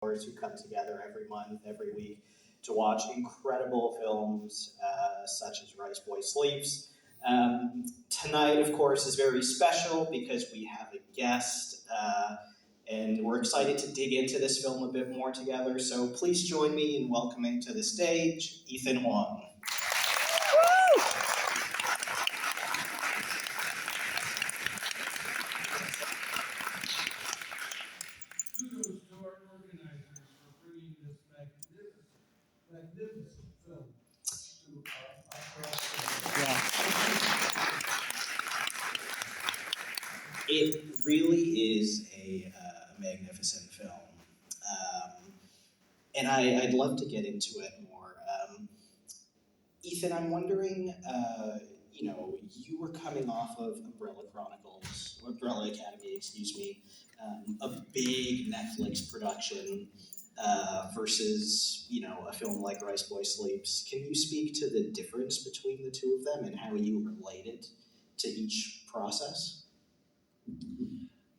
who come together every month, every week to watch incredible films such as Rice Boy Sleeps. Tonight, of course, is very special because we have a guest, and we're excited to dig into this film a bit more together. So please join me in welcoming to the stage Ethan Hwang. Kudos to our organizers for bringing this magnificent film to our It really is a magnificent film. And I'd love to get into it more. Ethan, I'm wondering, you were coming off of Umbrella Academy, excuse me, a big Netflix production versus, a film like Rice Boy Sleeps. Can you speak to the difference between the two of them and how you related to each process?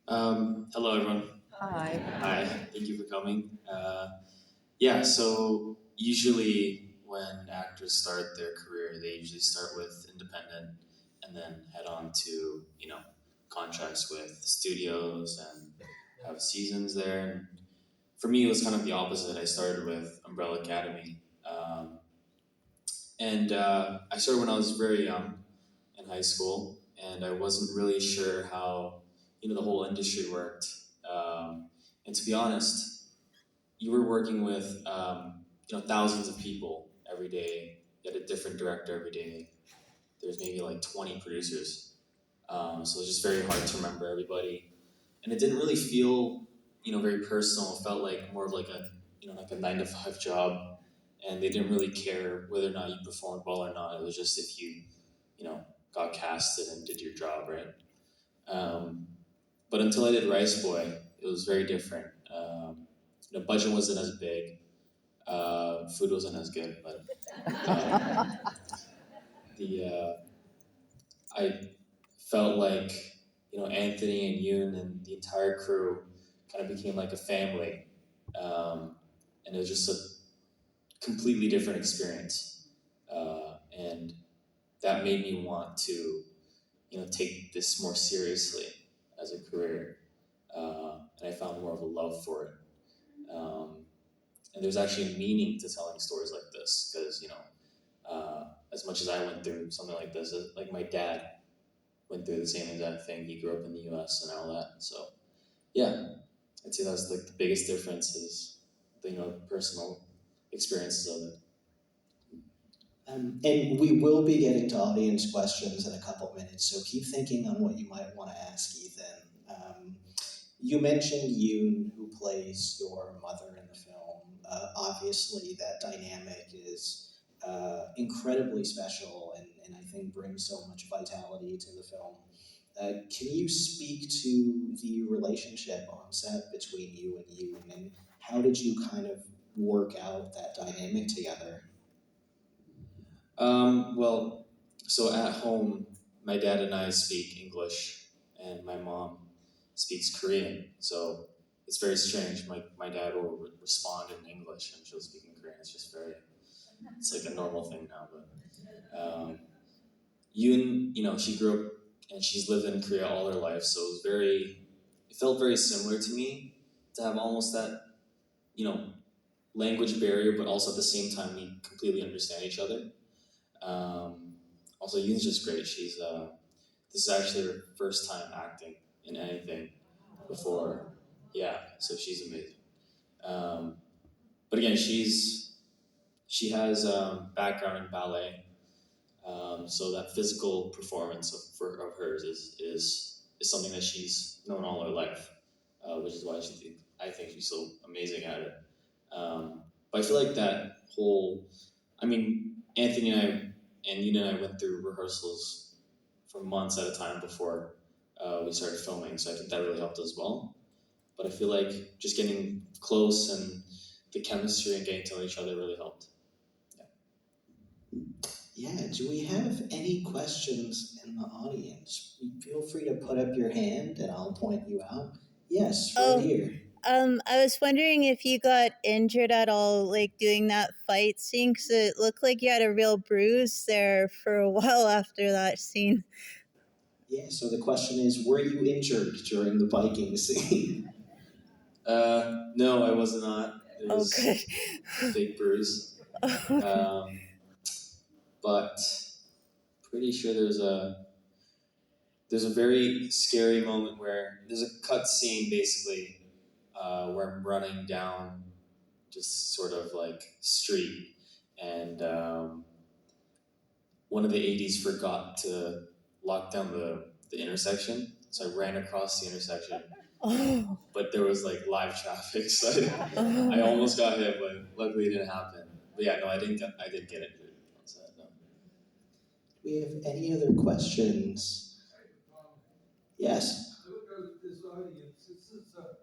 Hello, everyone. Hi. Hi, thank you for coming. So usually when actors start their career, they usually start with independent and then head on to, contracts with studios and have seasons there. And for me, it was kind of the opposite. I started with Umbrella Academy. I started when I was very young in high school, and I wasn't really sure how, the whole industry worked. And to be honest, you were working with thousands of people every day. You had a different director every day. There's maybe like 20 producers, so it was just very hard to remember everybody, and it didn't really feel very personal. It felt like more of like a 9 to 5 job, and they didn't really care whether or not you performed well or not. It was just if you got casted and did your job right. But until I did Rice Boy, it was very different. The budget wasn't as big, food wasn't as good, but I felt like Anthony and Yoon and the entire crew kind of became like a family, and it was just a completely different experience, and that made me want to take this more seriously as a career, and I found more of a love for it. And there's actually a meaning to telling stories like this because, as much as I went through something like this, like my dad went through the same exact thing. He grew up in the U.S. and all that. So, yeah, I'd say that's like the biggest difference is the personal experiences of it. And we will be getting to audience questions in a couple minutes, so keep thinking on what you might want to ask Ethan. You mentioned Yoon, who plays your mother in the film. Obviously, that dynamic is incredibly special and I think brings so much vitality to the film. Can you speak to the relationship on set between you and Yoon, and how did you kind of work out that dynamic together? So at home, my dad and I speak English, and my mom speaks Korean. So it's very strange. My dad will respond in English, and she'll speak in Korean. It's like a normal thing now. But Yoon, she grew up and she's lived in Korea all her life, so it felt very similar to me to have almost that, language barrier, but also at the same time we completely understand each other. Also, Yoon's just great. This is actually her first time acting in anything before. Yeah, so she's amazing. But again, she has background in ballet, so that physical performance of hers is something that she's known all her life, which is why I think she's so amazing at it. But I feel like Anthony and Yoon and I went through rehearsals for months at a time before we started filming, so I think that really helped as well. But I feel like just getting close and the chemistry and getting to know each other really helped. Yeah, do we have any questions in the audience? Feel free to put up your hand and I'll point you out. Yes, right here. I was wondering if you got injured at all, like doing that fight scene, because it looked like you had a real bruise there for a while after that scene. Yeah, so the question is, were you injured during the Viking scene? No, I was not. It Oh, was good. a fake bruise. Um, but pretty sure there's a very scary moment where there's a cut scene basically where I'm running down just sort of like street, and one of the ADs forgot to lock down the intersection, so I ran across the intersection, Oh, but there was like live traffic, so I oh. almost got hit, but luckily it didn't happen. But yeah, no, I didn't get injured. So, no. Do we have any other questions? Yes. Look at this audience, this is just a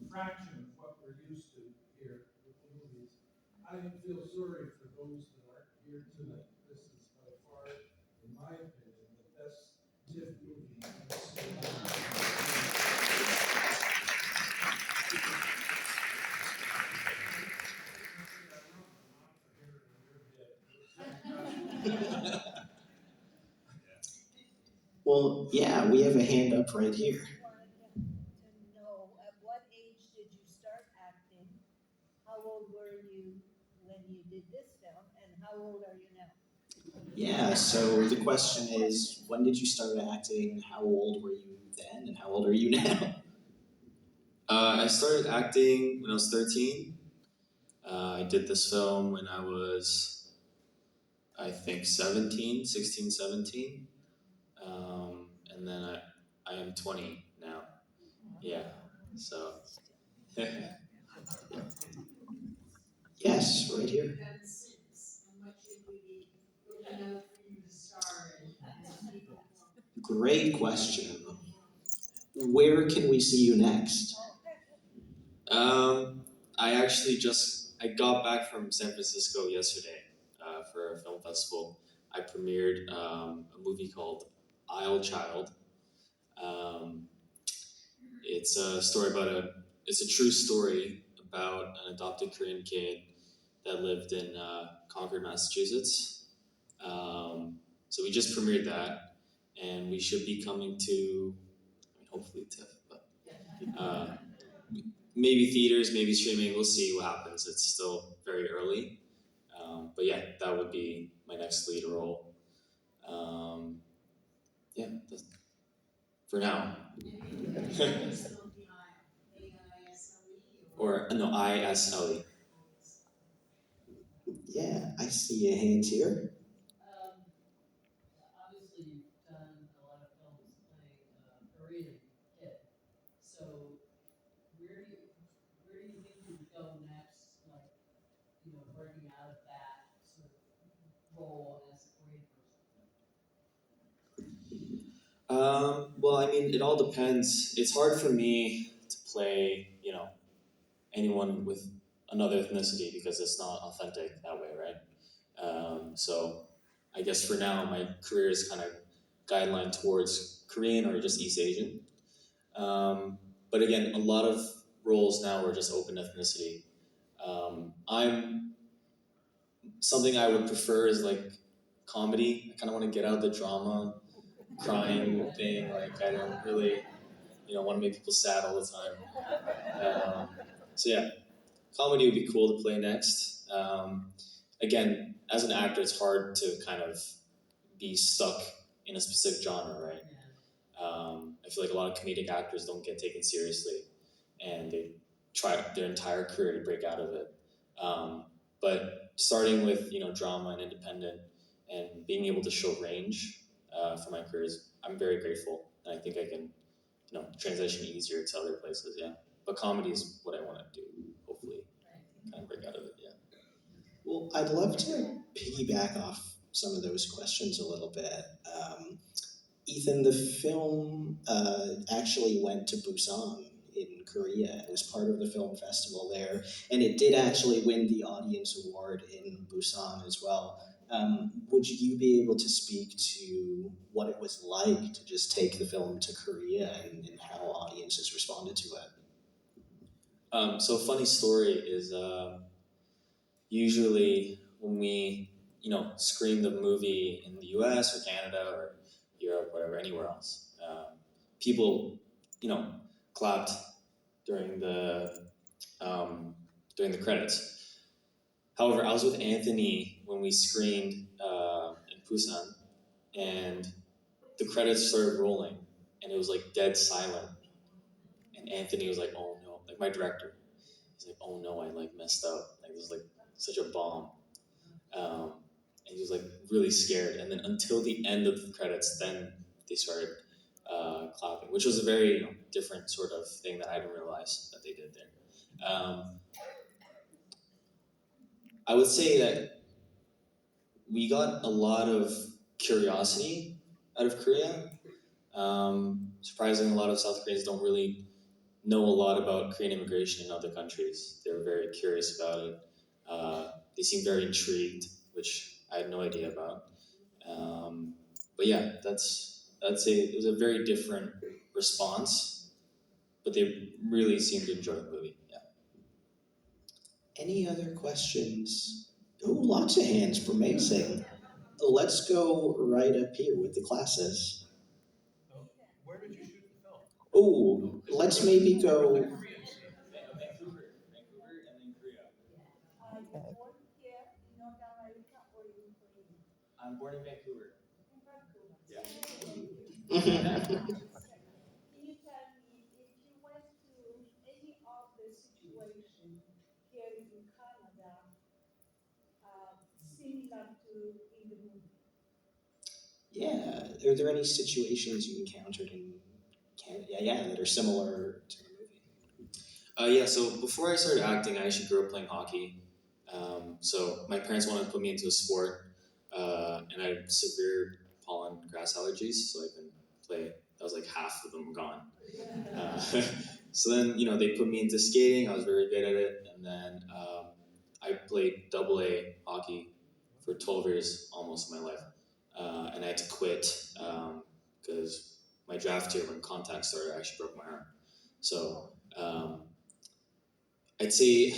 fraction of what we're used to here with the movies. I feel sorry for those that aren't here tonight. This is by far, in my opinion, the best TIFF movie I've seen. Well, yeah, we have a hand up right here. Wanted to know, at what age did you start acting? How old were you when you did this film, and how old are you now? Yeah, so the question is, when did you start acting? How old were you then, and how old are you now? I started acting when I was 13. I did this film when I was, I think, 17, 16, 17. And then I am 20 now. Yeah, so. Yes, right here. And six, and what should we be looking out for you to star in? Great question. Where can we see you next? I actually I got back from San Francisco yesterday for a film festival. I premiered a movie called Isle Child. Um, it's a story it's a true story about an adopted Korean kid that lived in Concord, Massachusetts. So we just premiered that, and we should be coming to, I mean, hopefully TIFF, but maybe theaters, maybe streaming. We'll see what happens. It's still very early. But yeah, that would be my next lead role. Yeah, for now. Or no, ISLE. Yeah, I see a hand here. Obviously, you've done a lot of films playing Korean kid. So, where do you think you would go next? Like, breaking out of that sort of role as a Korean person? Well, I mean, it all depends. It's hard for me to play, anyone with another ethnicity because it's not authentic that way, right? So I guess for now, my career is kind of guideline towards Korean or just East Asian. But again, a lot of roles now are just open ethnicity. I'm something I would prefer is like comedy. I kind of want to get out of the drama, crying thing. Like I don't really, want to make people sad all the time. So yeah, comedy would be cool to play next. Again, as an actor, it's hard to kind of be stuck in a specific genre, right? I feel like a lot of comedic actors don't get taken seriously, and they try their entire career to break out of it. But starting with drama and independent, and being able to show range for my career I'm very grateful, and I think I can transition easier to other places. Yeah, but comedy is what I want to do. Hopefully, kind of break out of it. Yeah. Well, I'd love to piggyback off some of those questions a little bit. Um, Ethan, the film actually went to Busan in Korea. It was part of the film festival there, and it did actually win the audience award in Busan as well. Would you be able to speak to what it was like to just take the film to Korea and how audiences responded to it? So funny story is usually when we screen the movie in the U.S. or Canada or Europe, whatever, anywhere else, people you know clapped during the um, during the credits. However, I was with Anthony when we screened in Busan, and the credits started rolling, and it was like dead silent. And Anthony was like, "Oh no!" Like my director, he's like, "Oh no, I like messed up. Like this is like such a bomb." Um, and he was like really scared. And then until the end of the credits, then they started clapping, which was a very different sort of thing that I didn't realize that they did there. I would say that we got a lot of curiosity out of Korea. Surprisingly, a lot of South Koreans don't really know a lot about Korean immigration in other countries. They were very curious about it. They seemed very intrigued, which I had no idea about. Um, but yeah, that's it was a very different response, but they really seemed to enjoy the movie. Yeah. Any other questions? Oh, lots of hands. Amazing. Let's go right up here with the classes. So, where did you shoot the film? Oh, let's maybe go. Korean scene. Vancouver, and then Korea. Are you born here in North America or in Korea? I'm born in Vancouver. In Vancouver. Yeah. Can you tell me if you went to any of the situation here in Canada similar to in the movie? Yeah. Are there any situations you encountered in Canada? Yeah, that are similar to the movie. Yeah, so before I started acting, I actually grew up playing hockey. So my parents wanted to put me into a sport, and I had severe pollen grass allergies, so I couldn't play. That was like half of them gone. Uh, so then, they put me into skating. I was very good at it, and then I played double A hockey for 12 years, almost my life, and I had to quit because my draft year when contact started, I actually broke my arm. So I'd say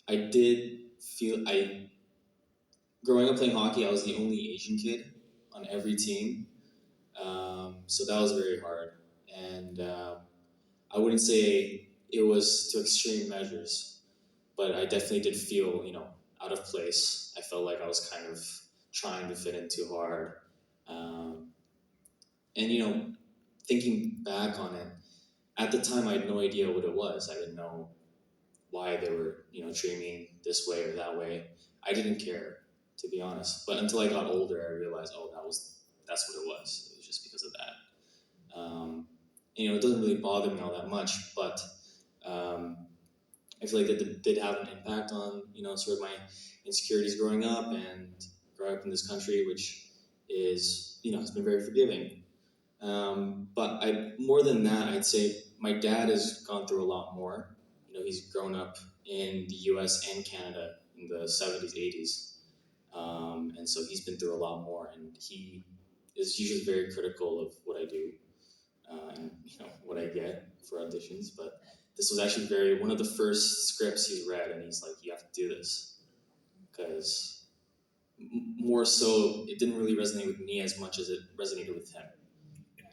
I did feel I growing up playing hockey. I was the only Asian kid on every team, so that was very hard. And I wouldn't say it was to extreme measures, but I definitely did feel out of place. I felt like I was kind of trying to fit in too hard, um, and thinking back on it, at the time I had no idea what it was. I didn't know why they were treating me this way or that way. I didn't care, to be honest. But until I got older, I realized, oh, that's what it was. It was just because of that. It doesn't really bother me all that much, but um, I feel like that did have an impact on sort of my insecurities growing up and growing up in this country, which is has been very forgiving. But more than that, I'd say my dad has gone through a lot more. He's grown up in the U.S. and Canada in the 70s, 80s, and so he's been through a lot more. And he is usually very critical of what I do and what I get for auditions. But this was actually one of the first scripts he's read, and he's like, "You have to do this," because more so, it didn't really resonate with me as much as it resonated with him.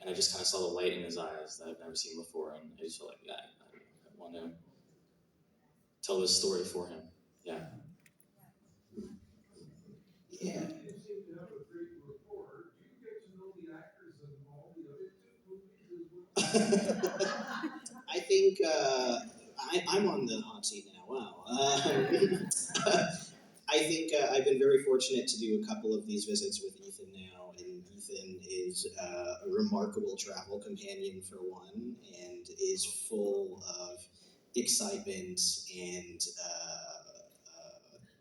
And I just kind of saw the light in his eyes that I've never seen before, and I just felt like, yeah, I want to tell this story for him. Yeah. Yeah. You seem to have a great rapport. Do you get to know the actors in all the other two movies as well? I think I'm on the hot seat now. Wow. I think I've been very fortunate to do a couple of these visits with Ethan now, and Ethan is a remarkable travel companion for one, and is full of excitement and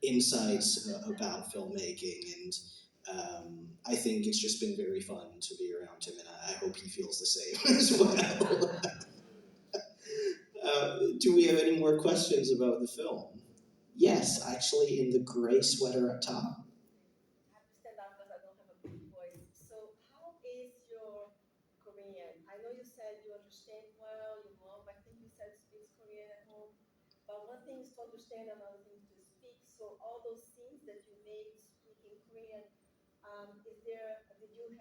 insights about filmmaking. And I think it's just been very fun to be around him, and I hope he feels the same as well. Do we have any more questions about the film? Yes, actually, in the gray sweater up top. I have to stand up because I don't have a big voice. So, how is your Korean? I know you said you understand well, your mom, I think you said speaks things to understand, another thing to speak. So all those scenes that you made speaking Korean, did you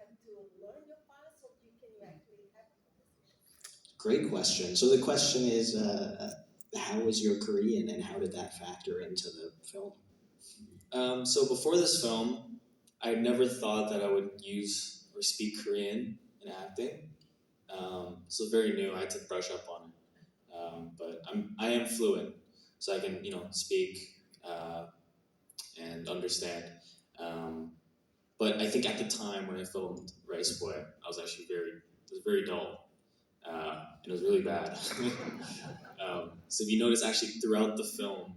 have to learn your parts, or can you actually have a conversation? Great question. So the question is, how was your Korean, and how did that factor into the film? So before this film, I never thought that I would use or speak Korean in acting. So very new. I had to brush up on it. But I am fluent, so I can speak and understand. Um, but I think at the time when I filmed Rice Boy, I was actually it was very dull, and it was really bad. So if you notice, actually throughout the film,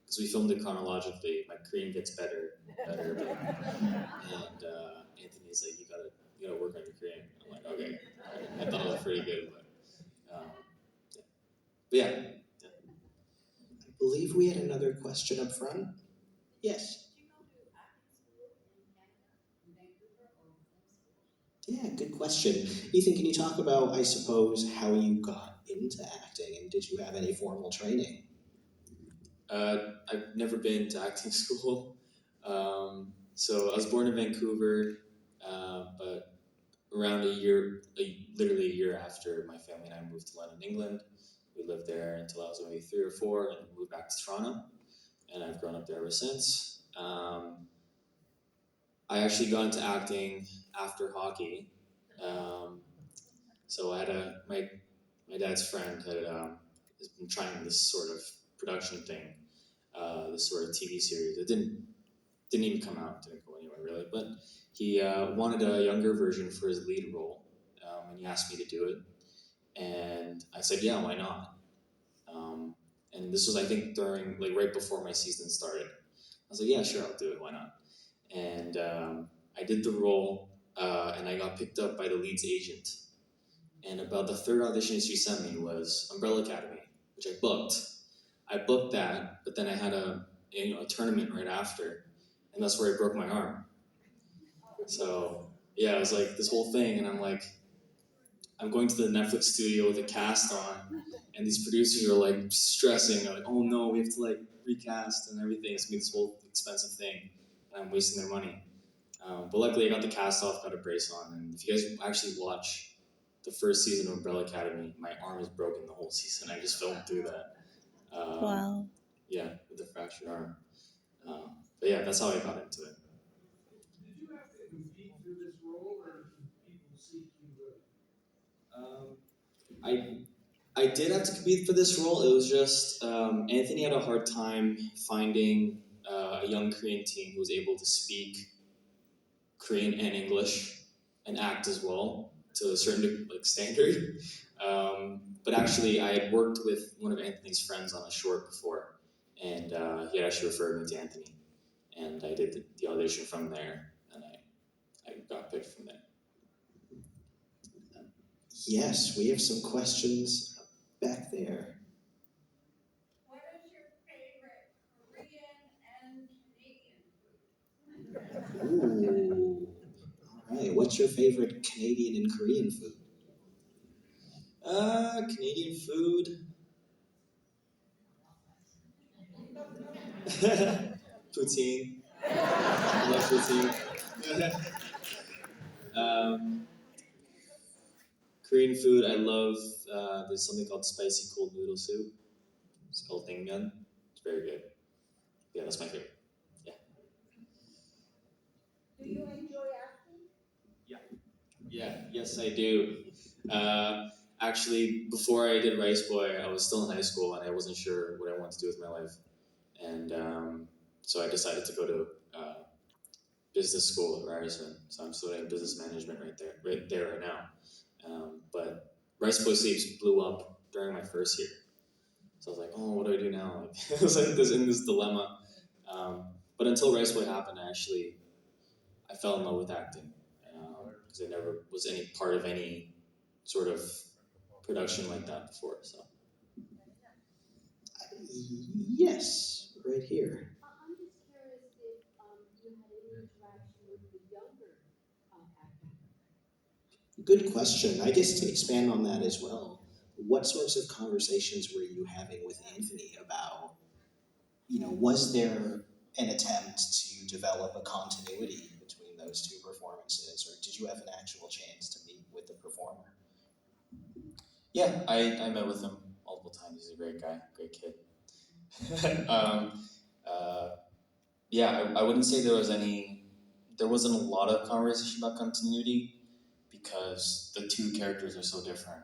because we filmed it chronologically, my Korean gets better, better, better. And Anthony's like, you gotta work on your Korean. I'm like, okay. I thought it was pretty good, yeah. But yeah. I believe we had another question up front. Yes. Did you go to acting school in Canada, in Vancouver, or film school? Yeah, good question. Ethan, can you talk about, I suppose, how you got into acting, and did you have any formal training? I've never been to acting school. So I was born in Vancouver, but around literally a year after my family and I moved to London, England. We lived there until I was maybe 3 or 4, and moved back to Toronto, and I've grown up there ever since. I actually got into acting after hockey. Um, so I had my dad's friend has been trying this sort of production thing, this sort of TV series. It didn't even come out, didn't go anywhere really. But he wanted a younger version for his lead role, and he asked me to do it, and I said, yeah, why not? Um, and this was, I think, during right before my season started. I was like, yeah, sure, I'll do it. Why not? And I did the role, and I got picked up by the lead's agent. And about the third audition she sent me was Umbrella Academy, which I booked. I booked that, but then I had a tournament right after, and that's where I broke my arm. So yeah, it was like this whole thing, and I'm like, I'm going to the Netflix studio with a cast on, and these producers are like stressing. They're like, oh no, we have to recast and everything. It's gonna be this whole expensive thing, and I'm wasting their money. But luckily, I got the cast off, got a brace on, and if you guys actually watch the first season of Umbrella Academy, my arm is broken the whole season. I just filmed through that. Wow. Yeah, with the fractured arm. But yeah, that's how I got into it. Did you have to compete for this role, or did people seek you out? I did have to compete for this role. It was just Anthony had a hard time finding a young Korean teen who was able to speak Korean and English and act as well to a certain standard. But actually, I had worked with one of Anthony's friends on a short before, and he had actually referred me to Anthony, and I did the audition from there, and I got picked from there. Yes, we have some questions back there. What is your favorite Korean and Canadian food? Ooh. All right. What's your favorite Canadian and Korean food? Canadian food. Poutine. I love poutine. Korean food, I love. There's something called spicy cold noodle soup. It's called naengmyeon. It's very good. Yeah, that's my favorite. Yeah. Do you enjoy acting? Yeah. Yes, I do. Actually, before I did Rice Boy, I was still in high school and I wasn't sure what I wanted to do with my life, and so I decided to go to business school at Ryerson. So I'm studying business management right there right now. But Rice Boy Sleeps blew up during my first year. So I was like, oh, what do I do now? I was like in this dilemma. But until Rice Boy happened, I fell in love with acting because I never was any part of any sort of production like that before. So Yes, right here. I'm just curious if you had any interaction with the younger actors. Good question. I guess to expand on that as well, what sorts of conversations were you having with Anthony about was there an attempt to develop a continuity between those two performances, or did you have an actual chance to meet with the performer? Yeah, I met with him multiple times. He's a great guy, great kid. Yeah, I wouldn't say there wasn't a lot of conversation about continuity because the two characters are so different.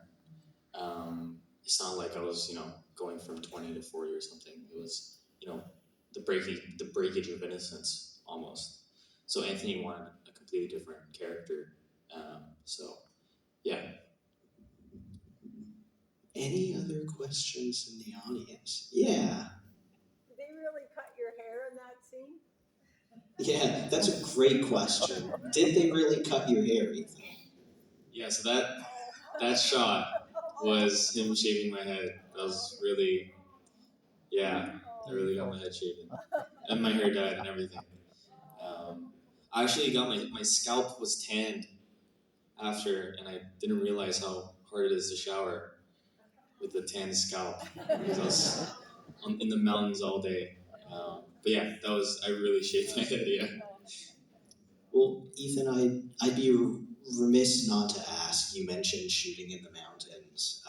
It's not like I was, going from 20 to 40 or something. It was, the breakage of innocence almost. So Anthony wanted a completely different character. So yeah. Any other questions in the audience? Yeah. Did they really cut your hair in that scene? Yeah, that's a great question. Did they really cut your hair, Ethan? Yeah, so that shot was him shaving my head. That was really, yeah, I really got my head shaven. And my hair dyed and everything. I actually got my scalp was tanned after, and I didn't realize how hard it is to shower with a tanned scalp because I was in the mountains all day. But yeah, I really shaved my head, yeah. Well, Ethan, I'd be remiss not to ask. You mentioned shooting in the mountains.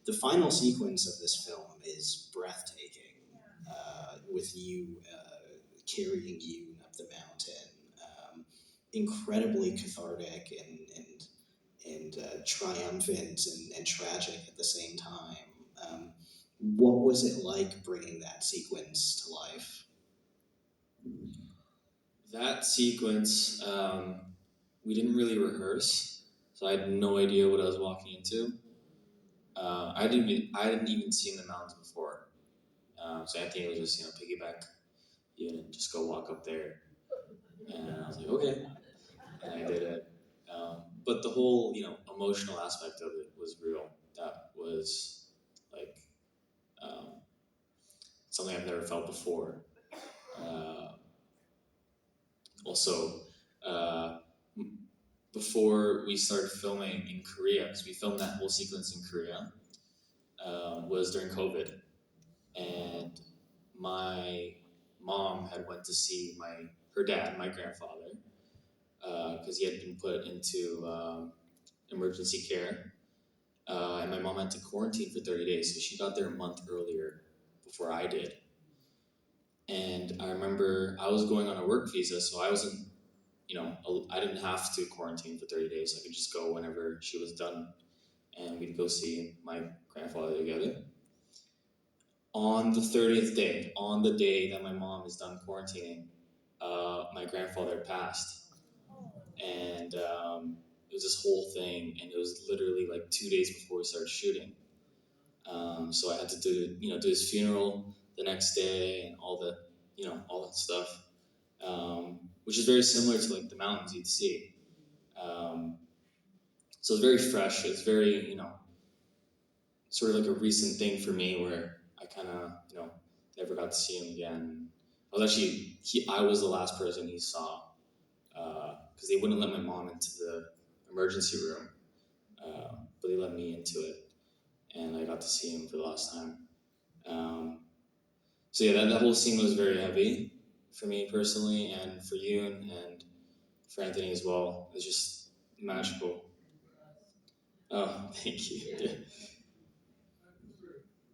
The final sequence of this film is breathtaking, with you carrying Yoon up the mountain. Incredibly cathartic and triumphant and tragic at the same time. Um, what was it like bringing that sequence to life? That sequence, we didn't really rehearse, so I had no idea what I was walking into. I hadn't even seen the mountains before, so Anthony was just piggyback, and just go walk up there, and I was like okay, and I did it. But the whole emotional aspect of it was real. That was like um, something I've never felt before. Uh, Also, uh, before we started filming in Korea, because we filmed that whole sequence in Korea, was during COVID, and my mom had went to see her dad, my grandfather, because he had been put into emergency care, and my mom had to quarantine for 30 days, so she got there a month earlier before I did. And I remember I was going on a work visa, so I wasn't I didn't have to quarantine for 30 days. I could just go whenever she was done and we'd go see my grandfather together. On the 30th day, on the day that my mom is done quarantining, my grandfather passed. And it was this whole thing, and it was literally like 2 days before we started shooting. So I had to do his funeral the next day and all that stuff, which is very similar to like the mountains you'd see. Um, So it's very fresh. It's very, sort of like a recent thing for me where I kind of, never got to see him again. I was the last person he saw because they wouldn't let my mom into the emergency room, but they let me into it, and I got to see him for the last time. Um, so yeah, that whole scene was very heavy for me personally, and for you and for Anthony as well. It was just magical. Oh, thank you. Yeah.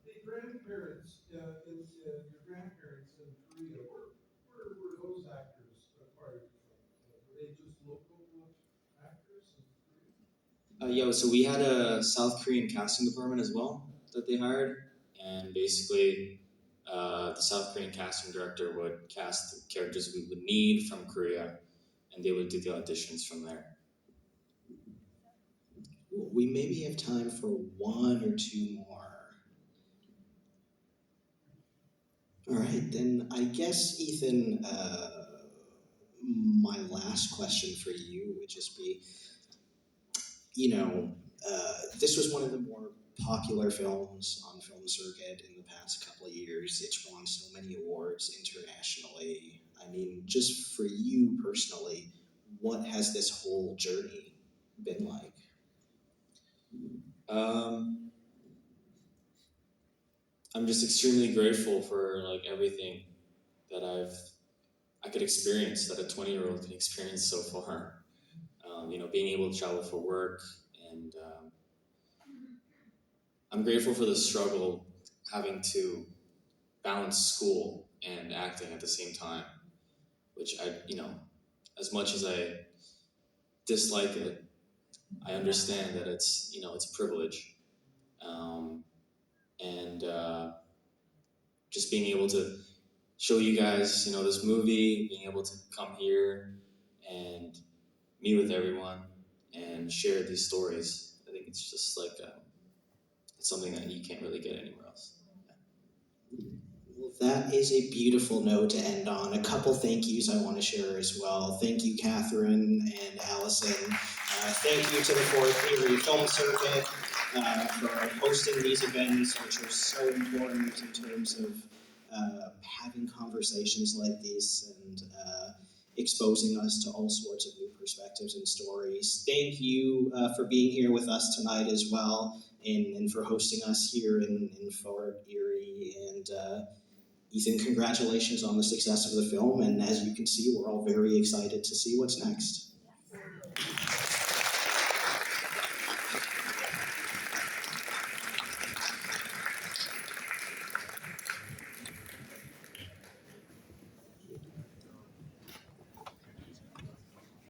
The grandparents, your grandparents in Korea, where were those actors acquired from? Were they just local actors in Korea? Yeah, so we had a South Korean casting department as well that they hired, and basically, the South Korean casting director would cast the characters we would need from Korea, and they would do the auditions from there. We maybe have time for one or two more. All right, then I guess, Ethan, my last question for you would just be, this was one of the more popular films on film circuit in the past couple of years. It's won so many awards internationally. I mean, just for you personally, what has this whole journey been like? Um, I'm just extremely grateful for like everything that I could experience, that a 20-year-old can experience so far. Being able to travel for work, and I'm grateful for the struggle having to balance school and acting at the same time, which as much as I dislike it, I understand that it's a privilege, and just being able to show you guys, this movie, being able to come here and meet with everyone and share these stories. I think it's just like it's something that you can't really get anywhere else. Well, that is a beautiful note to end on. A couple thank yous I want to share as well. Thank you, Catherine and Allison. Thank you to the Fourth Erie Film Circuit for hosting these events, which are so important in terms of having conversations like these and exposing us to all sorts of new perspectives and stories. Thank you for being here with us tonight as well, and for hosting us here in Fort Erie. And Ethan, congratulations on the success of the film, and as you can see, we're all very excited to see what's next.